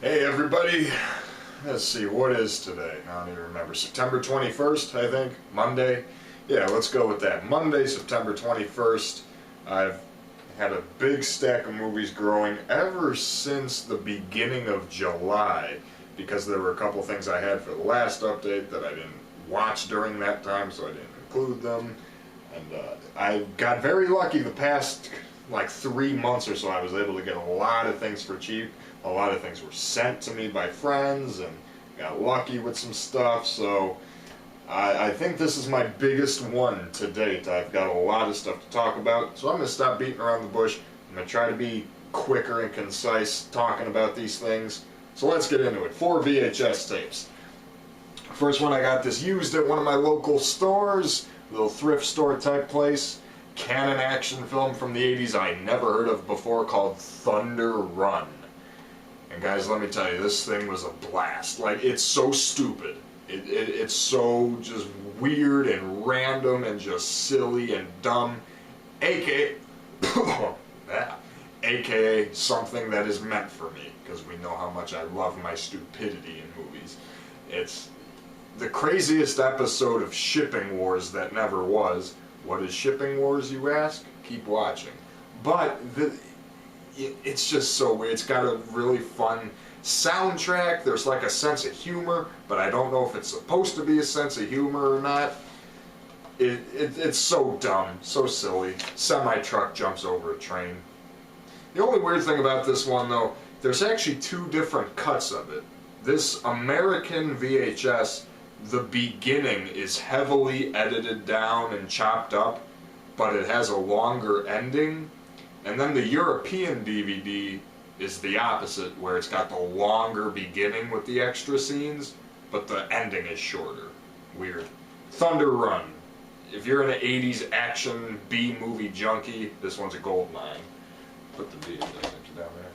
Hey everybody, let's see, what is today? I don't even remember. September 21st, I think? Monday? Yeah, let's go with that. Monday, September 21st. I've had a big stack of movies growing ever since the beginning of July, because there were a couple things I had for the last update that I didn't watch during that time, so I didn't include them. And I got very lucky the past like 3 months or so. I was able to get a lot of things for cheap. A lot of things were sent to me by friends, and got lucky with some stuff, so I think this is my biggest one to date. I've got a lot of stuff to talk about, so I'm going to stop beating around the bush. I'm going to try to be quicker and concise talking about these things. So let's get into it. 4 VHS tapes. First one, I got this used at one of my local stores, little thrift store type place. Canon action film from the 80s I never heard of before, called Thunder Run. And guys, let me tell you, this thing was a blast. Like, it's so stupid. It's so just weird and random and just silly and dumb. AKA, AKA something that is meant for me, because we know how much I love my stupidity in movies. It's the craziest episode of Shipping Wars that never was. What is Shipping Wars, you ask? Keep watching. But it's just so weird. It's got a really fun soundtrack. There's like a sense of humor, but I don't know if it's supposed to be a sense of humor or not. It's so dumb, so silly. Semi-truck jumps over a train. The only weird thing about this one, though, there's actually 2 different cuts of it. This American VHS, the beginning is heavily edited down and chopped up, but it has a longer ending. And then the European DVD is the opposite, where it's got the longer beginning with the extra scenes, but the ending is shorter. Weird. Thunder Run. If you're an 80s action B-movie junkie, this one's a gold mine. Put the VHS down there.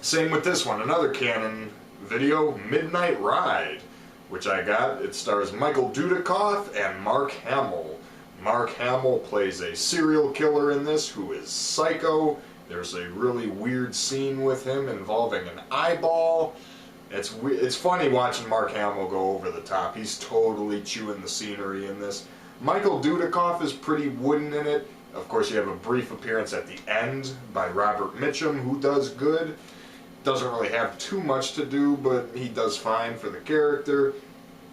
Same with this one, another Canon video, Midnight Ride, which I got. It stars Michael Dudikoff and Mark Hamill. Mark Hamill plays a serial killer in this who is psycho. There's a really weird scene with him involving an eyeball. It's funny watching Mark Hamill go over the top. He's totally chewing the scenery in this. Michael Dudikoff is pretty wooden in it. Of course, you have a brief appearance at the end by Robert Mitchum, who does good. Doesn't really have too much to do, but he does fine for the character.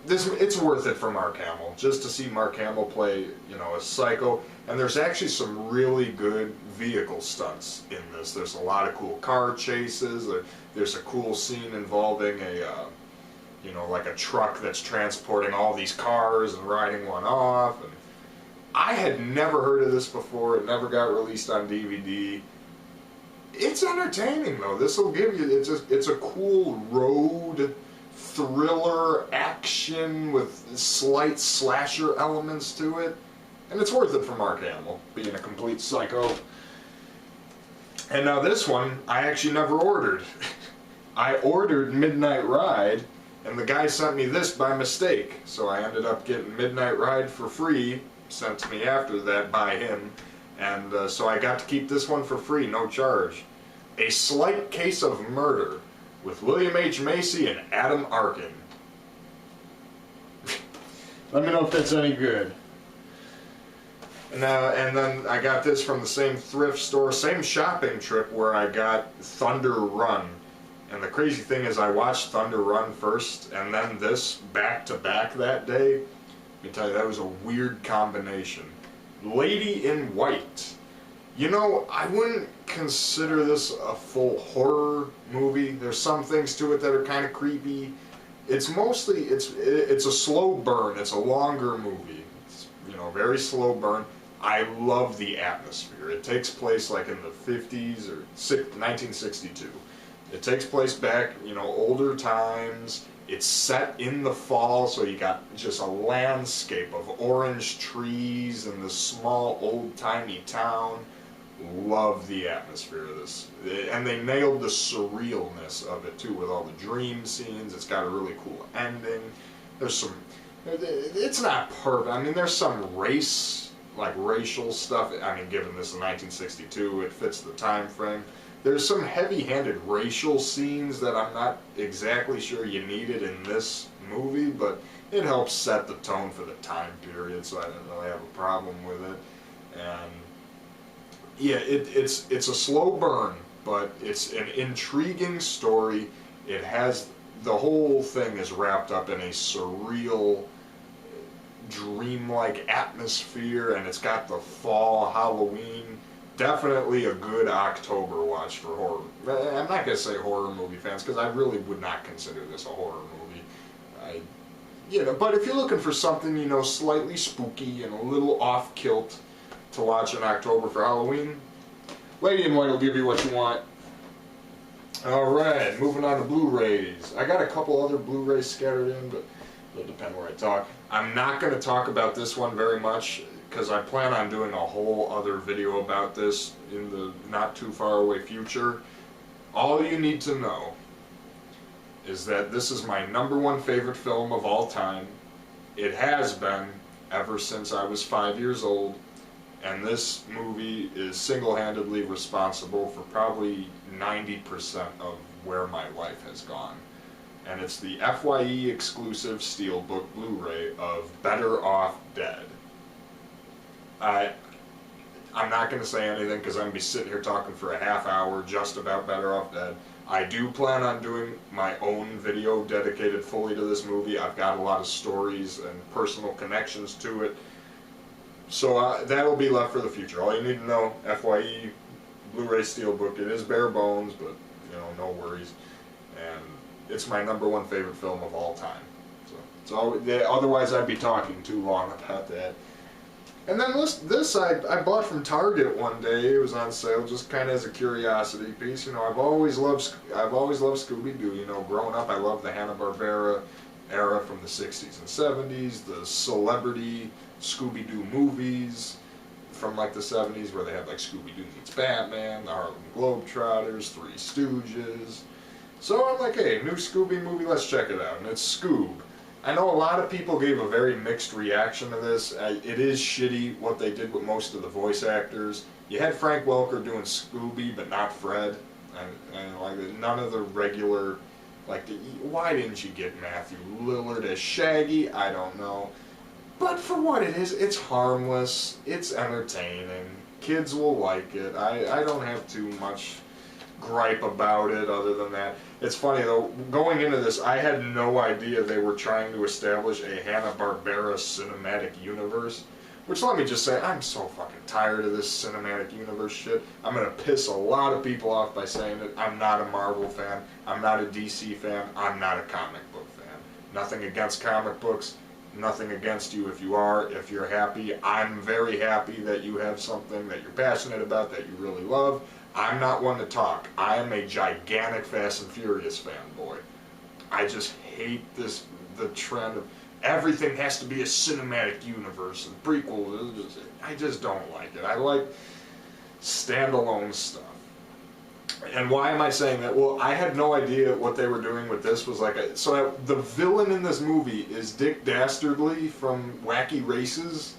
It's worth it for Mark Hamill, just to see Mark Hamill play, a psycho. And there's actually some really good vehicle stunts in this. There's a lot of cool car chases. There's a cool scene involving like a truck that's transporting all these cars and riding one off. And I had never heard of this before. It never got released on DVD. It's entertaining, though. This will give you, it's a cool road thriller action with slight slasher elements to it, and it's worth it for Mark Hamill, being a complete psycho. And now this one, I actually never ordered. I ordered Midnight Ride, and the guy sent me this by mistake, so I ended up getting Midnight Ride for free, sent to me after that by him, and so I got to keep this one for free, no charge. A Slight Case of Murder, with William H. Macy and Adam Arkin. Let me know if that's any good. And then I got this from the same thrift store, same shopping trip where I got Thunder Run. And the crazy thing is I watched Thunder Run first and then this back to back that day. Let me tell you, that was a weird combination. Lady in White. I wouldn't consider this a full horror movie. There's some things to it that are kind of creepy. It's mostly, it's a slow burn. It's a longer movie. It's, very slow burn. I love the atmosphere. It takes place like in the 50s or 1962. It takes place back, older times. It's set in the fall, so you got just a landscape of orange trees and this small old-timey town. Love the atmosphere of this, and they nailed the surrealness of it too, with all the dream scenes. It's got a really cool ending. There's some, it's not perfect. I mean, there's some racial stuff. I mean, given this is 1962, it fits the time frame. There's some heavy-handed racial scenes that I'm not exactly sure you needed in this movie, but it helps set the tone for the time period, so I didn't really have a problem with it. And yeah, it's a slow burn, but it's an intriguing story. It has, the whole thing is wrapped up in a surreal, dreamlike atmosphere, and it's got the fall, Halloween. Definitely a good October watch for horror. I'm not going to say horror movie fans, because I really would not consider this a horror movie. But if you're looking for something, slightly spooky and a little off-kilt to watch in October for Halloween, Lady in White will give you what you want. Alright, moving on to Blu-rays. I got a couple other Blu-rays scattered in, but it'll depend where I talk. I'm not going to talk about this one very much, because I plan on doing a whole other video about this in the not too far away future. All you need to know is that this is my #1 favorite film of all time. It has been ever since I was 5 years old, and this movie is single-handedly responsible for probably 90% of where my life has gone. And it's the FYE exclusive Steelbook Blu-ray of Better Off Dead. I'm not going to say anything because I'm going to be sitting here talking for a half hour just about Better Off Dead. I do plan on doing my own video dedicated fully to this movie. I've got a lot of stories and personal connections to it. So that'll be left for the future. All you need to know, FYE, Blu-ray Steelbook, it is bare bones, but no worries. And it's my #1 favorite film of all time. So otherwise I'd be talking too long about that. And then this I bought from Target one day. It was on sale, just kind of as a curiosity piece. I've always loved Scooby-Doo. Growing up, I loved the Hanna-Barbera era from the 60s and 70s, the celebrity Scooby-Doo movies from like the 70s, where they had like Scooby-Doo Meets Batman, the Harlem Globetrotters, Three Stooges. So I'm like, hey, new Scooby movie, let's check it out. And it's Scoob. I know a lot of people gave a very mixed reaction to this. It is shitty what they did with most of the voice actors. You had Frank Welker doing Scooby, but not Fred. And like none of the regular, why didn't you get Matthew Lillard as Shaggy? I don't know. But for what it is, it's harmless. It's entertaining. Kids will like it. I don't have too much gripe about it other than that. It's funny though, going into this, I had no idea they were trying to establish a Hanna-Barbera cinematic universe. Which, let me just say, I'm so fucking tired of this cinematic universe shit. I'm gonna piss a lot of people off by saying it. I'm not a Marvel fan. I'm not a DC fan. I'm not a comic book fan. Nothing against comic books. Nothing against you if you are. If you're happy, I'm very happy that you have something that you're passionate about, that you really love. I'm not one to talk. I am a gigantic Fast and Furious fanboy. I just hate the trend of everything has to be a cinematic universe and prequel. I just don't like it. I like standalone stuff. And why am I saying that? Well, I had no idea what they were doing with this. The villain in this movie is Dick Dastardly from Wacky Races.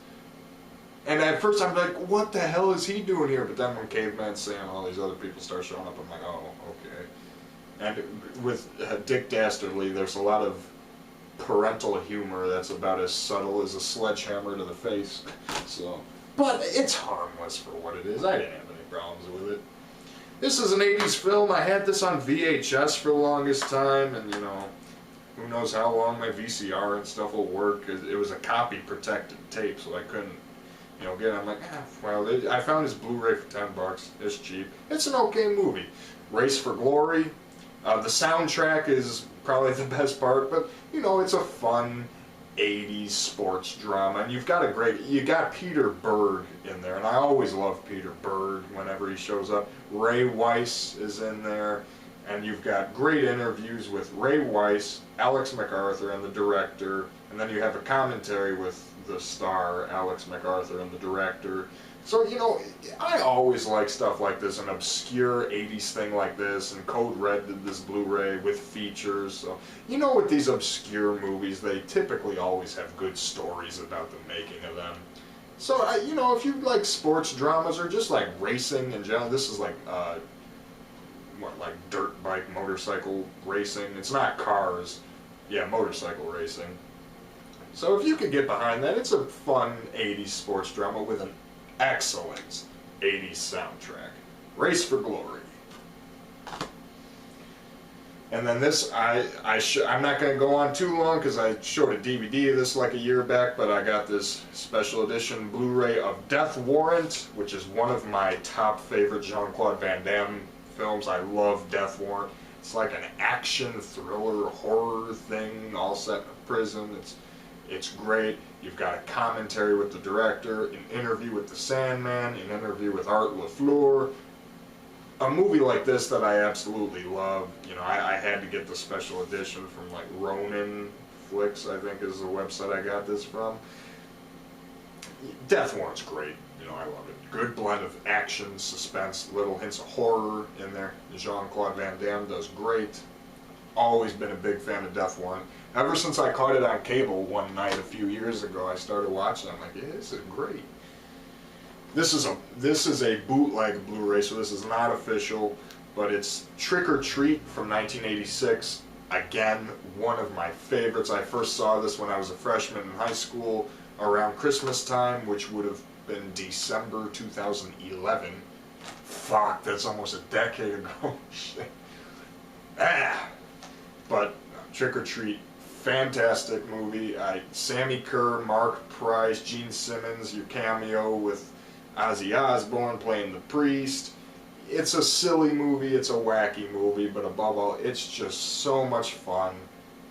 And at first I'm like, what the hell is he doing here? But then when Caveman Sam and all these other people start showing up, I'm like, oh, okay. And with Dick Dastardly, there's a lot of parental humor that's about as subtle as a sledgehammer to the face. But it's harmless for what it is. I didn't have any problems with it. This is an 80s film. I had this on VHS for the longest time, and who knows how long my VCR and stuff will work. It was a copy-protected tape, so I couldn't get it. I'm like, I found this Blu-ray for $10. It's cheap. It's an okay movie. Race for Glory. The soundtrack is probably the best part, but it's a fun 80s sports drama, and you got Peter Berg in there, and I always love Peter Berg whenever he shows up. Ray Weiss is in there, and you've got great interviews with Ray Weiss, Alex MacArthur, and the director, and then you have a commentary with the star, Alex MacArthur, and the director. So, I always like stuff like this, an obscure 80s thing like this, and Code Red did this Blu-ray with features. So, with these obscure movies, they typically always have good stories about the making of them. So, if you like sports dramas or just like racing in general, this is like like dirt bike, motorcycle racing. It's not cars, yeah, motorcycle racing. So if you could get behind that, it's a fun 80s sports drama with an excellent 80s soundtrack. Race for Glory. And then this, I'm not going to go on too long because I showed a DVD of this like a year back, but I got this special edition Blu-ray of Death Warrant, which is one of my top favorite Jean-Claude Van Damme films. I love Death Warrant. It's like an action thriller horror thing all set in a prison. It's great. You've got a commentary with the director, an interview with the Sandman, an interview with Art LaFleur. A movie like this that I absolutely love. You know, I had to get the special edition from like Ronin Flicks, I think is the website I got this from. Death Warrant's great. You know, I love it. Good blend of action, suspense, little hints of horror in there. Jean-Claude Van Damme does great. Always been a big fan of Death Warrant. Ever since I caught it on cable one night a few years ago, I started watching it. I'm like, yeah, this is great. This is a bootleg Blu-ray, so this is not official, but it's Trick or Treat from 1986. Again, one of my favorites. I first saw this when I was a freshman in high school around Christmas time, which would have been December 2011. Fuck, that's almost a decade ago. Shit. But Trick or Treat, fantastic movie. Sammy Kerr, Mark Price, Gene Simmons, your cameo with Ozzy Osbourne playing the priest. It's a silly movie, it's a wacky movie, but above all, it's just so much fun.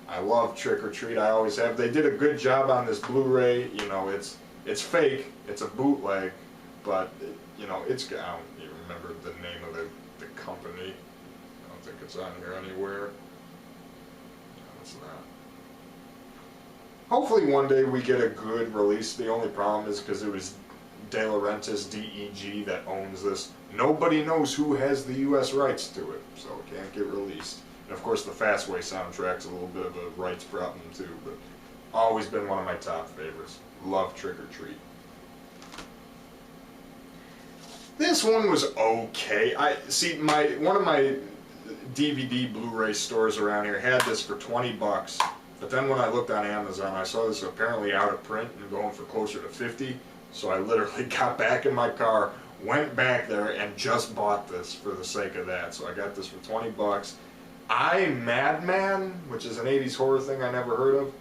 I love Trick or Treat, I always have. They did a good job on this Blu-ray. You know, it's fake, it's a bootleg, but you know, it's, I don't even remember the name of the company. I don't think it's on here anywhere. No, it's not. Hopefully one day we get a good release. The only problem is because it was De Laurentiis DEG that owns this. Nobody knows who has the US rights to it, so it can't get released. And of course the Fastway soundtrack's a little bit of a rights problem too, but always been one of my top favorites. Love Trick or Treat. This one was okay. One of my DVD Blu-ray stores around here had this for 20 bucks, but then when I looked on Amazon I saw this apparently out of print and going for closer to 50. So I literally got back in my car, went back there, and just bought this for the sake of that. So I got this for 20 bucks. Madman, which is an 80s horror thing I never heard of.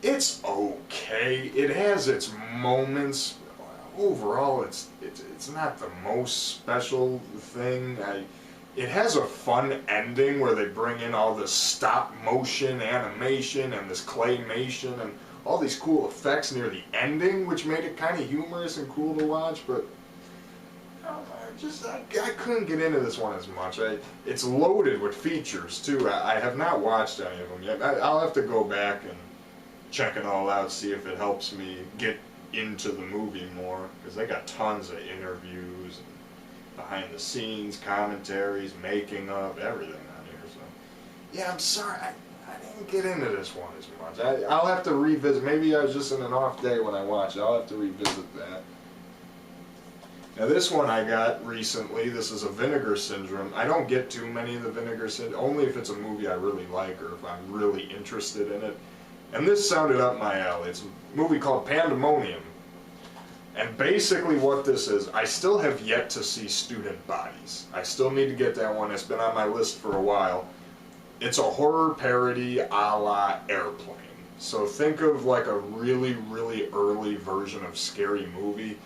It's okay. It has its moments. Overall, it's not the most special thing. It has a fun ending where they bring in all this stop motion animation and this claymation and all these cool effects near the ending, which made it kind of humorous and cool to watch, but I couldn't get into this one as much. It's loaded with features, too. I have not watched any of them yet. I'll have to go back and check it all out, see if it helps me get into the movie more, because they got tons of interviews, and behind the scenes, commentaries, making of, everything on here, so. Yeah, I'm sorry. I didn't get into this one as much. I'll have to revisit. Maybe I was just in an off day when I watched it. I'll have to revisit that. Now this one I got recently. This is a Vinegar Syndrome. I don't get too many of the Vinegar Syndrome, only if it's a movie I really like or if I'm really interested in it. And this sounded up my alley. It's a movie called Pandemonium. And basically what this is, I still have yet to see Student Bodies. I still need to get that one. It's been on my list for a while. It's a horror parody a la Airplane. So think of like a really, really early version of Scary Movie.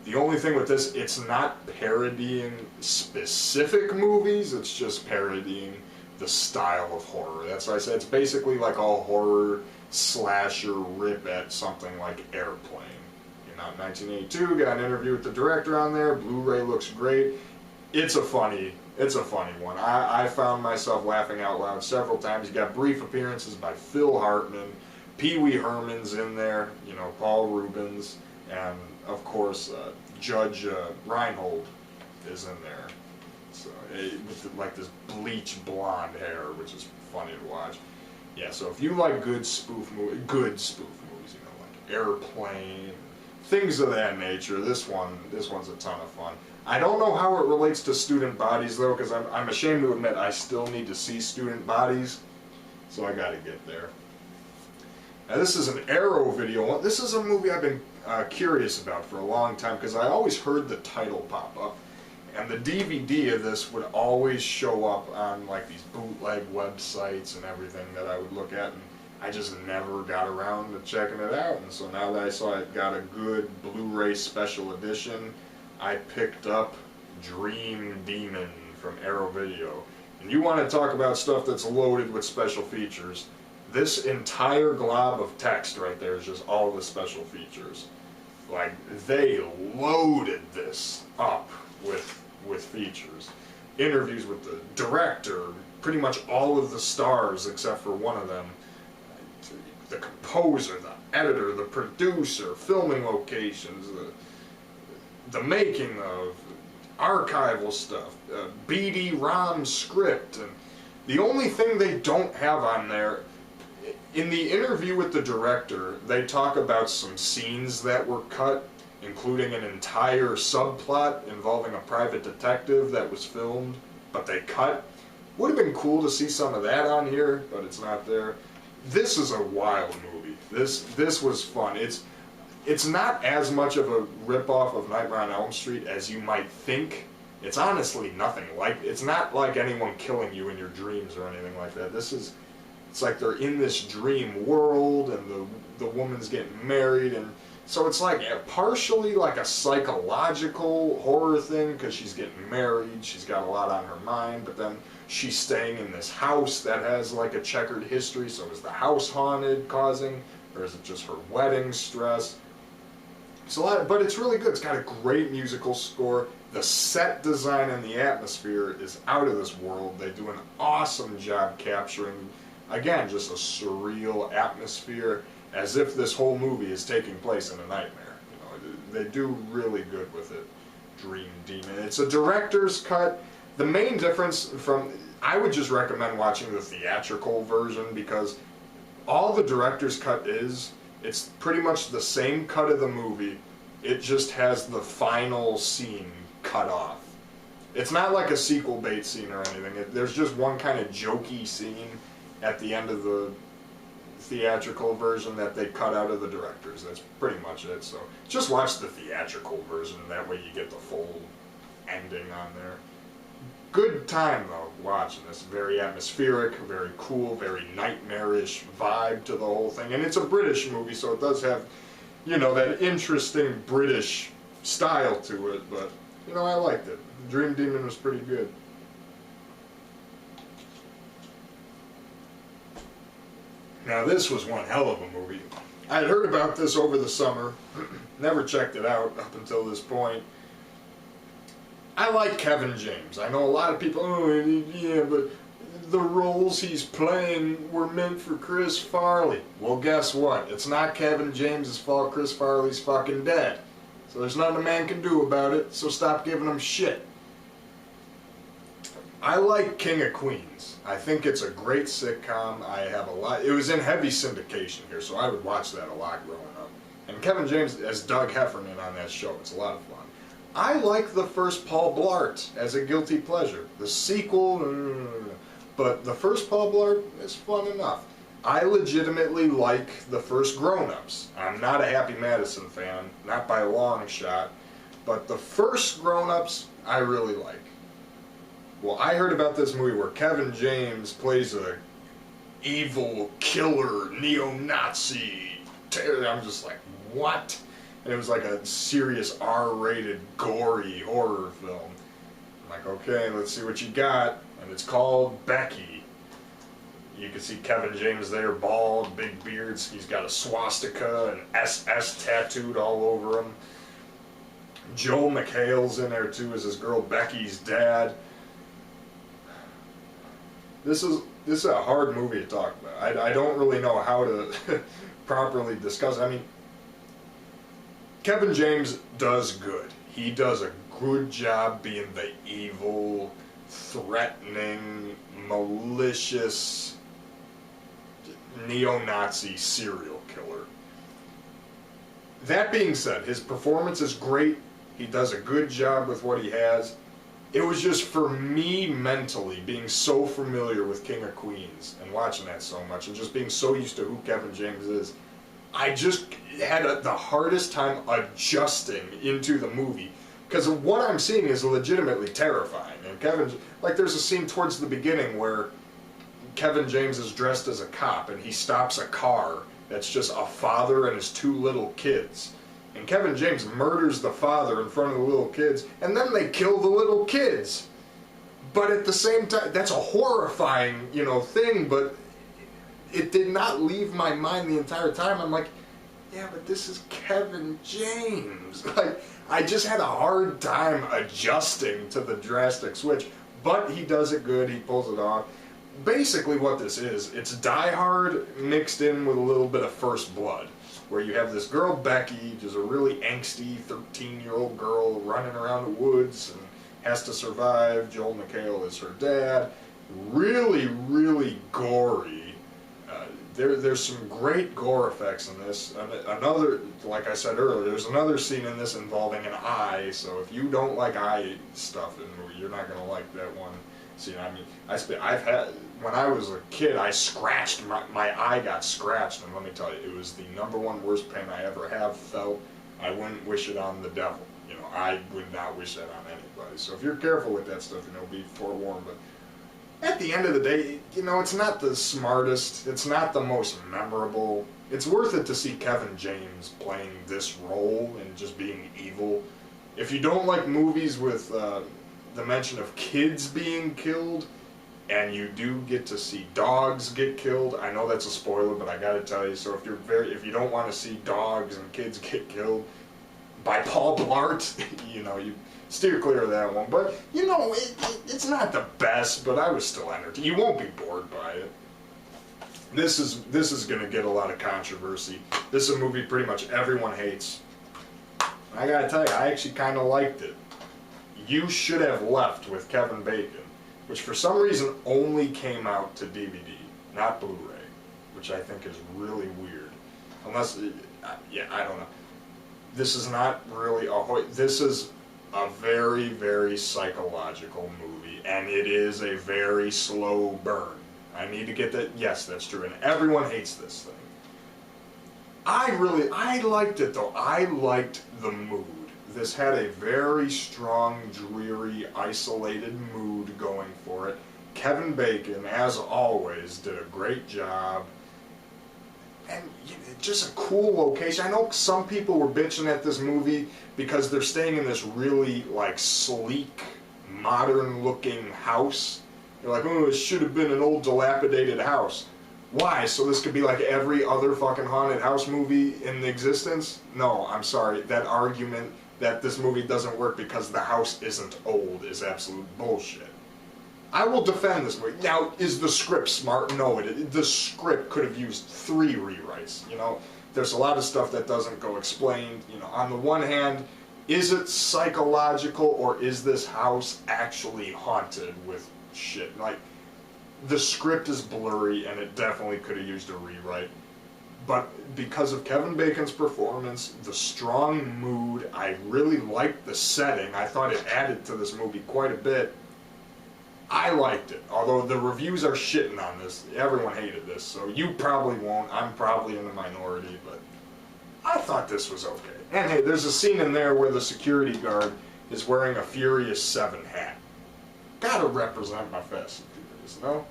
The only thing with this, it's not parodying specific movies, it's just parodying the style of horror. That's why I said it's basically like all horror slasher rip at something like Airplane. Came out in 1982, got an interview with the director on there, Blu-ray looks great. It's a funny one. I found myself laughing out loud several times. You got brief appearances by Phil Hartman, Pee Wee Herman's in there, you know, Paul Rubens, and of course Judge Reinhold is in there. So with like this bleach blonde hair, which is funny to watch. Yeah, so if you like good spoof movies, you know, like Airplane, things of that nature, this one's a ton of fun. I don't know how it relates to student bodies though, because I'm ashamed to admit I still need to see student bodies, so I gotta get there. Now this is an Arrow video. This is a movie I've been curious about for a long time, because I always heard the title pop up, and the DVD of this would always show up on like these bootleg websites and everything that I would look at, and I just never got around to checking it out. And so now that I saw it got a good Blu-ray special edition, I picked up Dream Demon from Arrow Video. And you want to talk about stuff that's loaded with special features. This entire glob of text right there is just all the special features. Like, they loaded this up with features. Interviews with the director, pretty much all of the stars except for one of them, the composer, the editor, the producer, filming locations, the making of, archival stuff, BD-ROM script, and the only thing they don't have on there, in the interview with the director, they talk about some scenes that were cut, including an entire subplot involving a private detective that was filmed, but they cut. Would have been cool to see some of that on here, but it's not there. This is a wild movie. This was fun. It's not as much of a rip-off of Nightmare on Elm Street as you might think. It's honestly nothing like. It's not like anyone killing you in your dreams or anything like that. It's like they're in this dream world, and the woman's getting married, and so it's like partially like a psychological horror thing because she's getting married, she's got a lot on her mind, but then she's staying in this house that has like a checkered history. So is the house haunted, causing, or is it just her wedding stress? It's a lot, but it's really good. It's got a great musical score. The set design and the atmosphere is out of this world. They do an awesome job capturing, again, just a surreal atmosphere, as if this whole movie is taking place in a nightmare. You know, they do really good with it. Dream Demon. It's a director's cut. The main difference from, I would just recommend watching the theatrical version, because all the director's cut it's pretty much the same cut of the movie. It just has the final scene cut off. It's not like a sequel bait scene or anything. There's just one kind of jokey scene at the end of the theatrical version that they cut out of the director's. That's pretty much it. So just watch the theatrical version. That way you get the full ending on there. Good time though watching this. Very atmospheric, very cool, very nightmarish vibe to the whole thing. And it's a British movie, so it does have, you know, that interesting British style to it. But, you know, I liked it. Dream Demon was pretty good. Now this was one hell of a movie. I had heard about this over the summer, never checked it out up until this point. I like Kevin James. I know a lot of people, oh yeah, but the roles he's playing were meant for Chris Farley. Well, guess what? It's not Kevin James's fault Chris Farley's fucking dead. So there's nothing a man can do about it, so stop giving him shit. I like King of Queens. I think it's a great sitcom. I have a lot. It was in heavy syndication here, so I would watch that a lot growing up. And Kevin James as Doug Heffernan on that show. It's a lot of fun. I like the first Paul Blart as a guilty pleasure. The sequel, but the first Paul Blart is fun enough. I legitimately like the first Grown Ups. I'm not a Happy Madison fan, not by a long shot, but the first Grown Ups I really like. Well, I heard about this movie where Kevin James plays a evil killer, neo-Nazi. I'm just like, what? And it was like a serious R-rated, gory horror film. I'm like, okay, let's see what you got. And it's called Becky. You can see Kevin James there, bald, big beards. He's got a swastika and SS tattooed all over him. Joel McHale's in there too as his girl Becky's dad. This is a hard movie to talk about. I don't really know how to properly discuss it. I mean, Kevin James does good. He does a good job being the evil, threatening, malicious, neo-Nazi serial killer. That being said, his performance is great. He does a good job with what he has. It was just for me mentally, being so familiar with King of Queens and watching that so much and just being so used to who Kevin James is, I just had the hardest time adjusting into the movie. Because what I'm seeing is legitimately terrifying. And there's a scene towards the beginning where Kevin James is dressed as a cop and he stops a car that's just a father and his 2 little kids. And Kevin James murders the father in front of the little kids, and then they kill the little kids. But at the same time, that's a horrifying, thing, but it did not leave my mind the entire time. I'm like, yeah, but this is Kevin James. I just had a hard time adjusting to the drastic switch, but he does it good, he pulls it off. Basically what this is, it's Die Hard mixed in with a little bit of First Blood, where you have this girl, Becky, who's a really angsty 13-year-old girl running around the woods and has to survive. Joel McHale is her dad. Really, really gory. There's some great gore effects in this. Another, like I said earlier, there's another scene in this involving an eye, so if you don't like eye stuff in the movie, you're not going to like that one scene. I mean, when I was a kid, I scratched, my eye got scratched, and let me tell you, it was the #1 worst pain I ever have felt. I wouldn't wish it on the devil. I would not wish that on anybody. So if you're careful with that stuff, be forewarned. But at the end of the day, it's not the smartest, it's not the most memorable. It's worth it to see Kevin James playing this role and just being evil. If you don't like movies with the mention of kids being killed, and you do get to see dogs get killed, I know that's a spoiler, but I gotta tell you, so if you don't want to see dogs and kids get killed by Paul Blart, you steer clear of that one. But, it's not the best, but I was still entertained. You won't be bored by it. This is going to get a lot of controversy. This is a movie pretty much everyone hates. I gotta tell you, I actually kind of liked it. You Should Have Left with Kevin Bacon, which for some reason only came out to DVD, not Blu-ray, which I think is really weird. Unless, I don't know. This is not really this is a very, very psychological movie, and it is a very slow burn. I need to get that. Yes, that's true, and everyone hates this thing. I liked it though. I liked the mood. This had a very strong, dreary, isolated mood going for it. Kevin Bacon, as always, did a great job. And just a cool location. I know some people were bitching at this movie because they're staying in this really, sleek, modern-looking house. They're like, oh, it should have been an old, dilapidated house. Why? So this could be like every other fucking haunted house movie in existence? No, I'm sorry. That argument that this movie doesn't work because the house isn't old is absolute bullshit. I will defend this movie. Now, is the script smart? No, the script could have used 3 rewrites. There's a lot of stuff that doesn't go explained. On the one hand, is it psychological or is this house actually haunted with shit? The script is blurry and it definitely could have used a rewrite. But because of Kevin Bacon's performance, the strong mood, I really liked the setting. I thought it added to this movie quite a bit. I liked it, although the reviews are shitting on this. Everyone hated this, so you probably won't. I'm probably in the minority, but I thought this was okay. And hey, there's a scene in there where the security guard is wearing a Furious 7 hat. Gotta represent my Fast and Furious, no?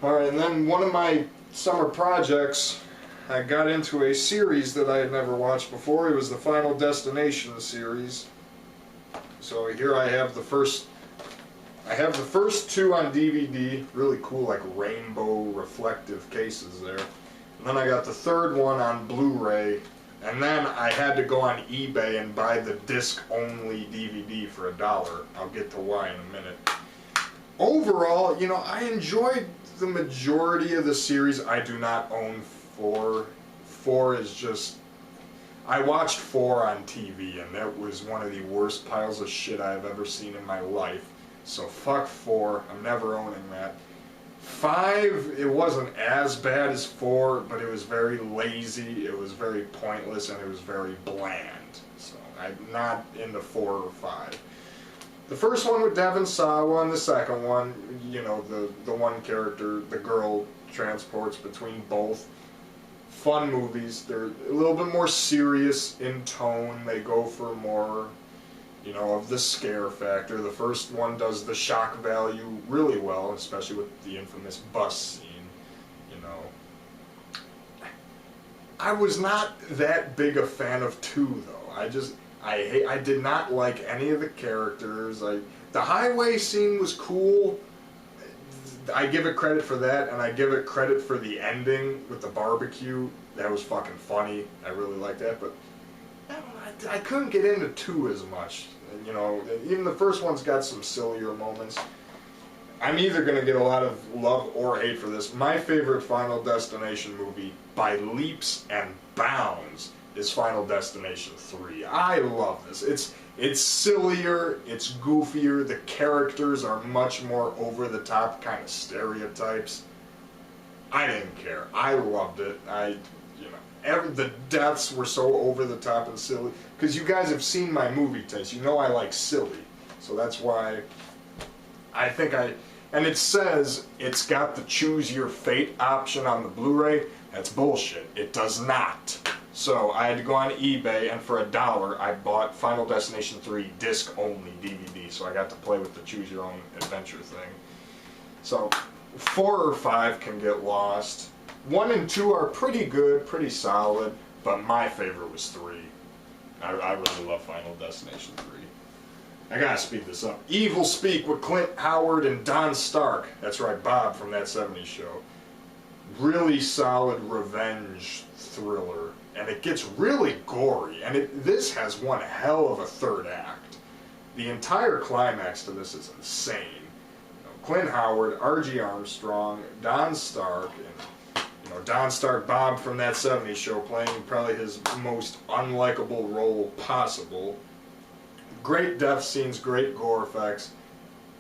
Alright, and then one of my summer projects, I got into a series that I had never watched before. It was the Final Destination series. So here I have the first 2 on DVD, really cool, rainbow reflective cases there. And then I got the 3rd one on Blu-ray, and then I had to go on eBay and buy the disc-only DVD for $1. I'll get to why in a minute. Overall, I enjoyed the majority of the series. I do not own 4. 4 is just... I watched 4 on TV, and that was one of the worst piles of shit I've ever seen in my life. So fuck 4. I'm never owning that. 5, it wasn't as bad as 4, but it was very lazy, it was very pointless, and it was very bland. So I'm not into 4 or 5. The first one with Devon Sawa and the second one, you know, the one character, the girl transports between both. Fun movies. They're a little bit more serious in tone. They go for more, you know, of the scare factor. The first one does the shock value really well, especially with the infamous bus scene, you know. I was not that big a fan of 2, though. I did not like any of the characters. The highway scene was cool. I give it credit for that, and I give it credit for the ending with the barbecue. That was fucking funny. I really liked that, but I couldn't get into 2 as much. You know, even the first one's got some sillier moments. I'm either going to get a lot of love or hate for this. My favorite Final Destination movie, by leaps and bounds, is Final Destination 3. I love this. It's sillier, it's goofier, the characters are much more over-the-top kind of stereotypes. I didn't care. I loved it. The deaths were so over-the-top and silly. Because you guys have seen my movie taste. You know I like silly. So that's why and it says it's got the choose your fate option on the Blu-ray. That's bullshit. It does not. So I had to go on eBay, and for $1 I bought Final Destination 3 disc-only DVD, so I got to play with the choose your own adventure thing. So 4 or 5 can get lost. 1 and 2 are pretty good, pretty solid, but my favorite was 3. I really love Final Destination 3. I gotta speed this up. Evilspeak with Clint Howard and Don Stark. That's right, Bob from That 70s Show. Really solid revenge thriller. And it gets really gory, and this has one hell of a third act. The entire climax to this is insane. You know, Clint Howard, R.G. Armstrong, Don Stark, and Don Stark, Bob from That 70s Show, playing probably his most unlikable role possible. Great death scenes, great gore effects.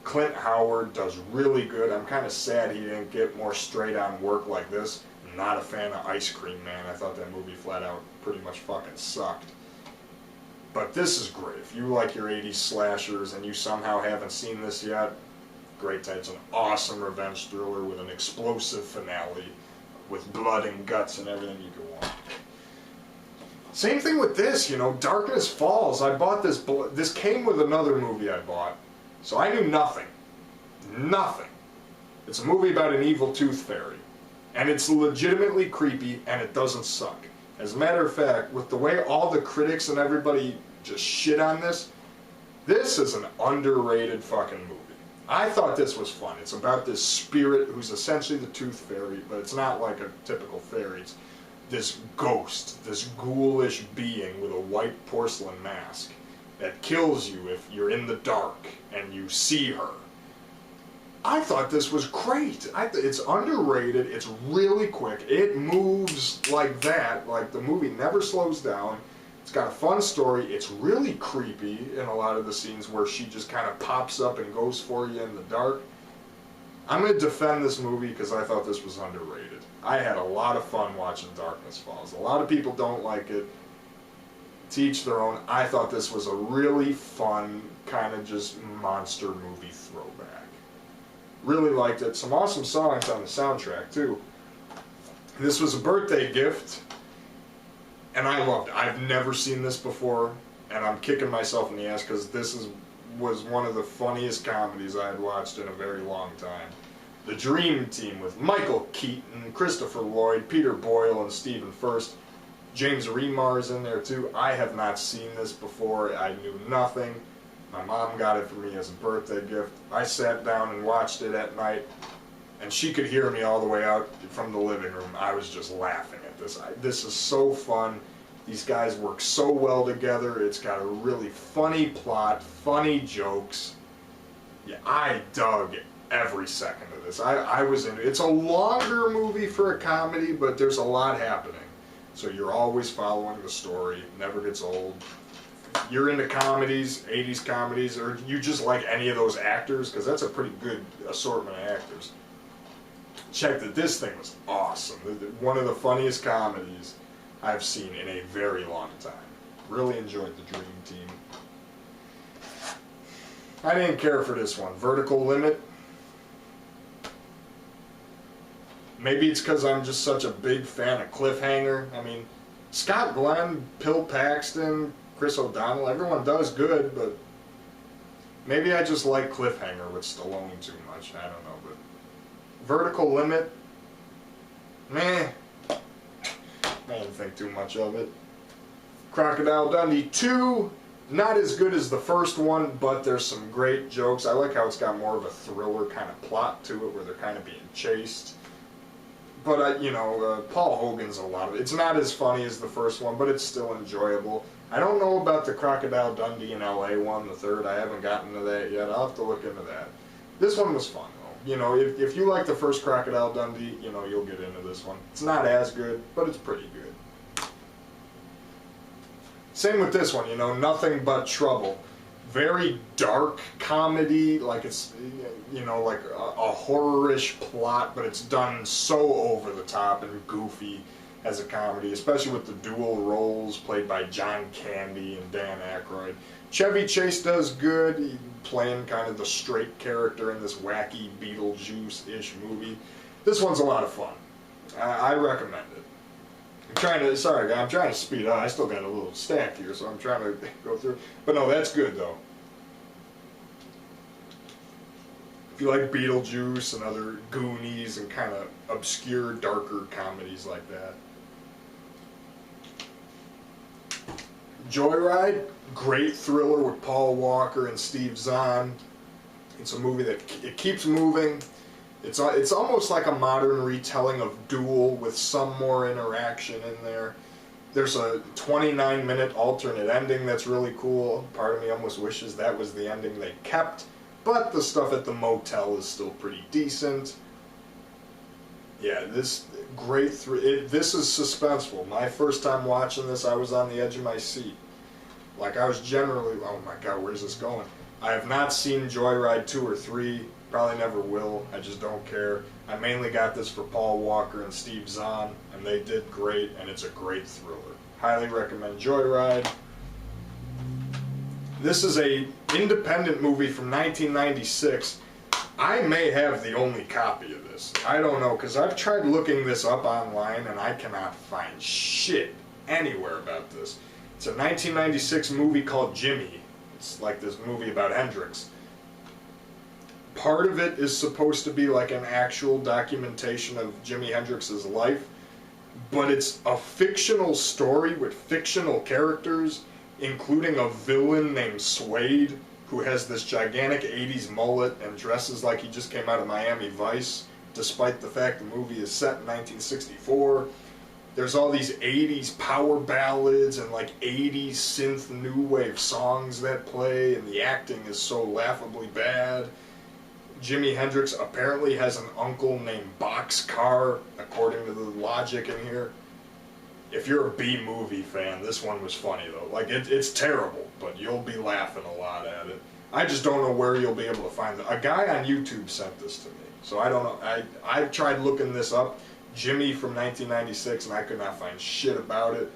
Clint Howard does really good. I'm kind of sad he didn't get more straight-on work like this. Not a fan of Ice Cream Man. I thought that movie flat out pretty much fucking sucked. But this is great. If you like your 80s slashers and you somehow haven't seen this yet, great time. It's an awesome revenge thriller with an explosive finale with blood and guts and everything you could want. Same thing with this, you know, Darkness Falls. I bought this. This came with another movie I bought, so I knew nothing. Nothing. It's a movie about an evil tooth fairy. And it's legitimately creepy, and it doesn't suck. As a matter of fact, with the way all the critics and everybody just shit on this is an underrated fucking movie. I thought this was fun. It's about this spirit who's essentially the tooth fairy, but it's not like a typical fairy. It's this ghost, this ghoulish being with a white porcelain mask that kills you if you're in the dark and you see her. I thought this was great. It's underrated. It's really quick. It moves like that. Like, the movie never slows down. It's got a fun story. It's really creepy in a lot of the scenes where she just kind of pops up and goes for you in the dark. I'm going to defend this movie because I thought this was underrated. I had a lot of fun watching Darkness Falls. A lot of people don't like it. To each their own. I thought this was a really fun, kind of just monster movie throwback. Really liked it. Some awesome songs on the soundtrack, too. This was a birthday gift, and I loved it. I've never seen this before, and I'm kicking myself in the ass because this was one of the funniest comedies I had watched in a very long time. The Dream Team with Michael Keaton, Christopher Lloyd, Peter Boyle, and Stephen Furst. James Remar's in there, too. I have not seen this before. I knew nothing. My mom got it for me as a birthday gift. I sat down and watched it at night, and she could hear me all the way out from the living room. I was just laughing at this. This is so fun. These guys work so well together. It's got a really funny plot, funny jokes. Yeah, I dug every second of this. I was into it. It's a longer movie for a comedy, but there's a lot happening. So you're always following the story. It never gets old. You're into comedies, 80s comedies, or you just like any of those actors, because that's a pretty good assortment of actors. checked it. This thing was awesome. One of the funniest comedies I've seen in a very long time. Really enjoyed the Dream Team. I didn't care for this one. Vertical Limit. Maybe it's because I'm just such a big fan of Cliffhanger. I mean, Scott Glenn, Bill Paxton, Chris O'Donnell, everyone does good, but maybe I just like Cliffhanger with Stallone too much. I don't know, but Vertical Limit, meh. I didn't think too much of it. Crocodile Dundee II, not as good as the first one, but there's some great jokes. I like how it's got more of a thriller kind of plot to it, where they're kind of being chased. But, Paul Hogan's a lot of it. It's not as funny as the first one, but it's still enjoyable. I don't know about the Crocodile Dundee in LA one, the third. I haven't gotten to that yet. I'll have to look into that. This one was fun, though. If you like the first Crocodile Dundee, you'll get into this one. It's not as good, but it's pretty good. Same with this one, Nothing But Trouble. Very dark comedy, like it's, like a horror-ish plot, but it's done so over the top and goofy as a comedy, especially with the dual roles played by John Candy and Dan Aykroyd. Chevy Chase does good, playing kind of the straight character in this wacky Beetlejuice-ish movie. This one's a lot of fun. I recommend it. I'm trying to speed up. I still got a little stack here, so I'm trying to go through. But no, that's good, though. If you like Beetlejuice and other Goonies and kind of obscure, darker comedies like that. Joyride, great thriller with Paul Walker and Steve Zahn. It's a movie that it keeps moving. It's almost like a modern retelling of Duel with some more interaction in there. There's a 29-minute alternate ending that's really cool. Part of me almost wishes that was the ending they kept, but the stuff at the motel is still pretty decent. Yeah, this is suspenseful. My first time watching this, I was on the edge of my seat. Like, I was generally, oh my god, where's this going? I have not seen Joyride 2 or 3. Probably never will. I just don't care. I mainly got this for Paul Walker and Steve Zahn, and they did great, and it's a great thriller. Highly recommend Joyride. This is a independent movie from 1996. I may have the only copy of this. I don't know, because I've tried looking this up online, and I cannot find shit anywhere about this. It's a 1996 movie called Jimi. It's like this movie about Hendrix. Part of it is supposed to be like an actual documentation of Jimi Hendrix's life, but it's a fictional story with fictional characters, including a villain named Suede, who has this gigantic 80s mullet and dresses like he just came out of Miami Vice, despite the fact the movie is set in 1964. There's all these 80s power ballads and like 80s synth new wave songs that play, and the acting is so laughably bad. Jimi Hendrix apparently has an uncle named Boxcar, according to the logic in here. If you're a B-movie fan, this one was funny though. Like, it's terrible, but you'll be laughing a lot at it. I just don't know where you'll be able to find it. A guy on YouTube sent this to me, so I don't know. I've tried looking this up, Jimi from 1996, and I could not find shit about it.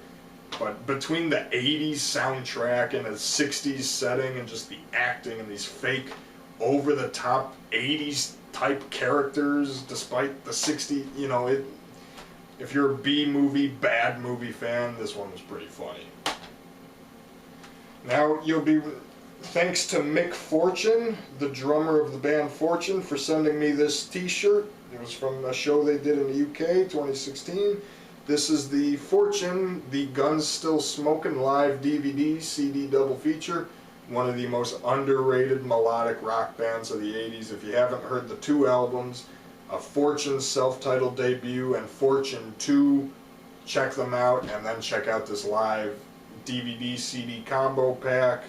But between the 80s soundtrack and a 60s setting and just the acting and these fake over-the-top 80s type characters, despite the 60s, if you're a B-movie, bad movie fan, this one was pretty funny. Now, thanks to Mick Fortune, the drummer of the band Fortune, for sending me this t-shirt. It was from a show they did in the UK, 2016. This is the Fortune, the Guns Still Smokin' live DVD, CD double feature. One of the most underrated melodic rock bands of the 80s. If you haven't heard the two albums, Fortune's self-titled debut and Fortune 2, check them out, and then check out this live DVD CD combo pack.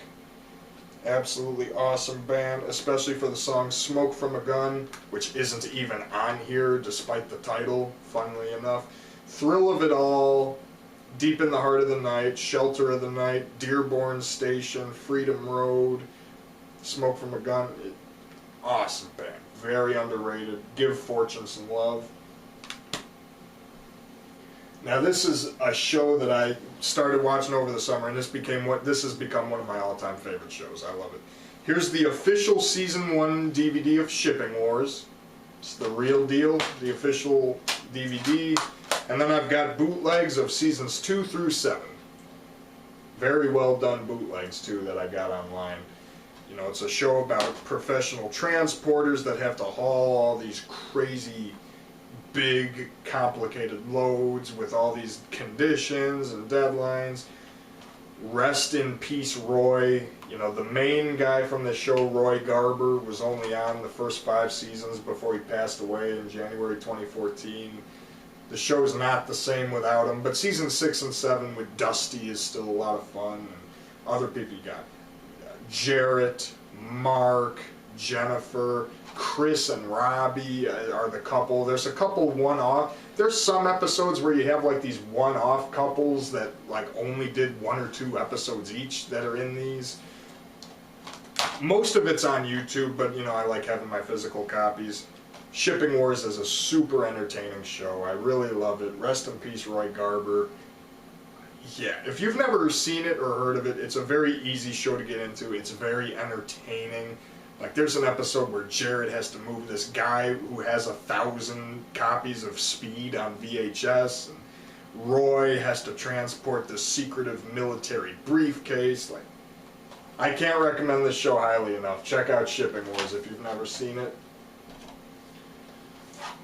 Absolutely awesome band, especially for the song Smoke From a Gun, which isn't even on here despite the title, funnily enough. Thrill of It All, Deep in the Heart of the Night, Shelter of the Night, Dearborn Station, Freedom Road, Smoke From a Gun. Awesome band. very underrated. Give Fortune some love. Now this is a show that I started watching over the summer, and this has become one of my all-time favorite shows. I love it. Here's the official Season 1 DVD of Shipping Wars. It's the real deal, the official DVD. And then I've got bootlegs of Seasons 2 through 7. Very well done bootlegs, too, that I got online. You know, it's a show about professional transporters that have to haul all these crazy, big, complicated loads with all these conditions and deadlines. Rest in peace, Roy. You know, the main guy from the show, Roy Garber, was only on the first 5 seasons before he passed away in January 2014. The show's not the same without him, but season 6 and 7 with Dusty is still a lot of fun. And other people you got. Jarrett, Mark, Jennifer, Chris and Robbie are the couple. There's a couple one-off. There's some episodes where you have like these one-off couples that like only did 1 or 2 episodes each that are in these. Most of it's on YouTube, but you know, I like having my physical copies. Shipping Wars is a super entertaining show. I really love it. Rest in peace, Roy Garber. Yeah, if you've never seen it or heard of it, it's a very easy show to get into. It's very entertaining. Like, there's an episode where Jared has to move this guy who has 1,000 copies of Speed on VHS, and Roy has to transport this secretive military briefcase. Like, I can't recommend this show highly enough. Check out Shipping Wars if you've never seen it.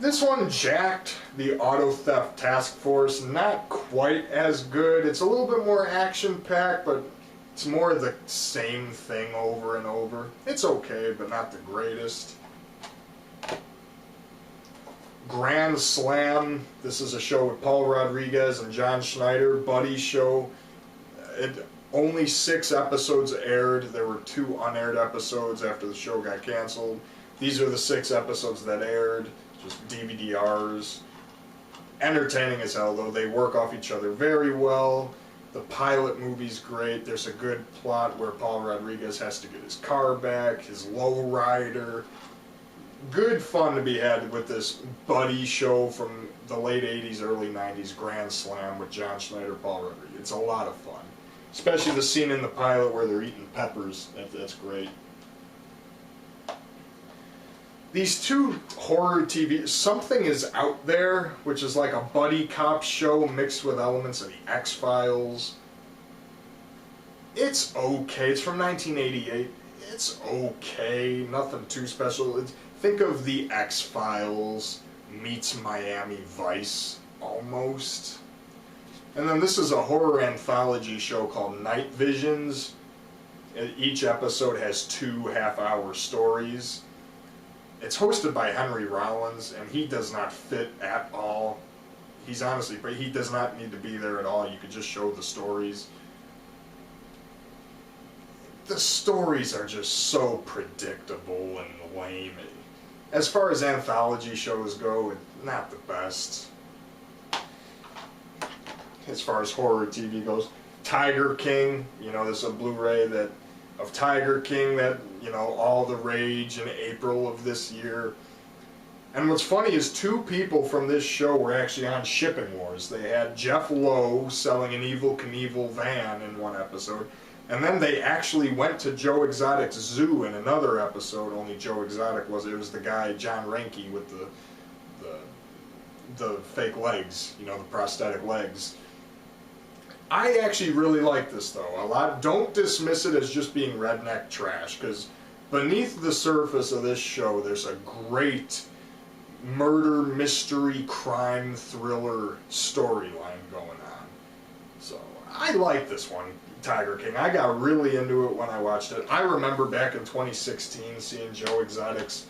This one, Jacked, the Auto Theft Task Force, not quite as good. It's a little bit more action-packed, but it's more the same thing over and over. It's okay, but not the greatest. Grand Slam. This is a show with Paul Rodriguez and John Schneider. Buddy show. Only 6 episodes aired. There were 2 unaired episodes after the show got canceled. These are the 6 episodes that aired. Just DVD-Rs. Entertaining as hell, though. They work off each other very well. The pilot movie's great. There's a good plot where Paul Rodriguez has to get his car back, his lowrider. Good fun to be had with this buddy show from the late 80s, early 90s, Grand Slam with John Schneider, Paul Rodriguez. It's a lot of fun. Especially the scene in the pilot where they're eating peppers. That's great. These 2 horror TV, Something Is Out There, which is like a buddy cop show mixed with elements of the X-Files. It's okay. It's from 1988. It's okay. Nothing too special. Think of the X-Files meets Miami Vice, almost. And then this is a horror anthology show called Night Visions. Each episode has 2 half-hour stories. It's hosted by Henry Rollins, and he does not fit at all. He's honestly, but he does not need to be there at all. You could just show the stories. The stories are just so predictable and lame. As far as anthology shows go, not the best. As far as horror TV goes, Tiger King, you know, there's a Blu-ray of Tiger King that, you know, all the rage in April of this year. And what's funny is 2 people from this show were actually on Shipping Wars. They had Jeff Lowe selling an Evel Knievel van in one episode, and then they actually went to Joe Exotic's zoo in another episode, only Joe Exotic it was the guy, John Reinke, with the fake legs, you know, the prosthetic legs. I actually really like this, though, a lot. Don't dismiss it as just being redneck trash, because beneath the surface of this show, there's a great murder, mystery, crime, thriller storyline going on. So, I like this one, Tiger King. I got really into it when I watched it. I remember back in 2016 seeing Joe Exotic's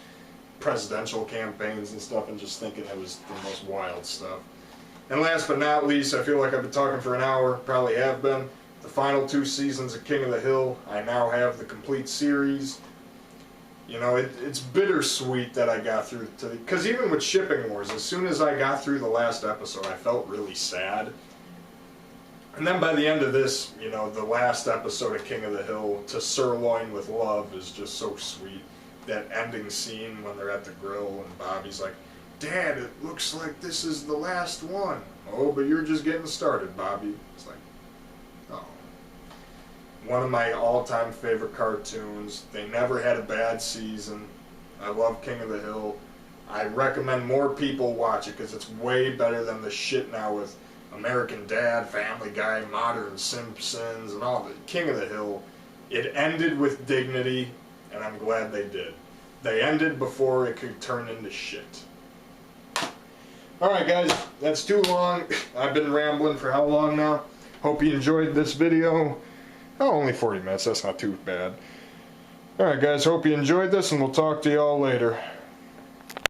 presidential campaigns and stuff and just thinking it was the most wild stuff. And last but not least, I feel like I've been talking for an hour, probably have been, the final 2 seasons of King of the Hill. I now have the complete series. You know, it's bittersweet that I got through to because even with Shipping Wars, as soon as I got through the last episode, I felt really sad. And then by the end of this, you know, the last episode of King of the Hill, To Sirloin with Love, is just so sweet. that ending scene when they're at the grill and Bobby's like, Dad, it looks like this is the last one. Oh, but you're just getting started, Bobby. It's like, oh. One of my all-time favorite cartoons. They never had a bad season. I love King of the Hill. I recommend more people watch it because it's way better than the shit now with American Dad, Family Guy, Modern Simpsons, and all the King of the Hill. It ended with dignity, and I'm glad they did. They ended before it could turn into shit. Alright guys, that's too long. I've been rambling for how long now? Hope you enjoyed this video. Oh, only 40 minutes, that's not too bad. Alright guys, hope you enjoyed this, and we'll talk to y'all later.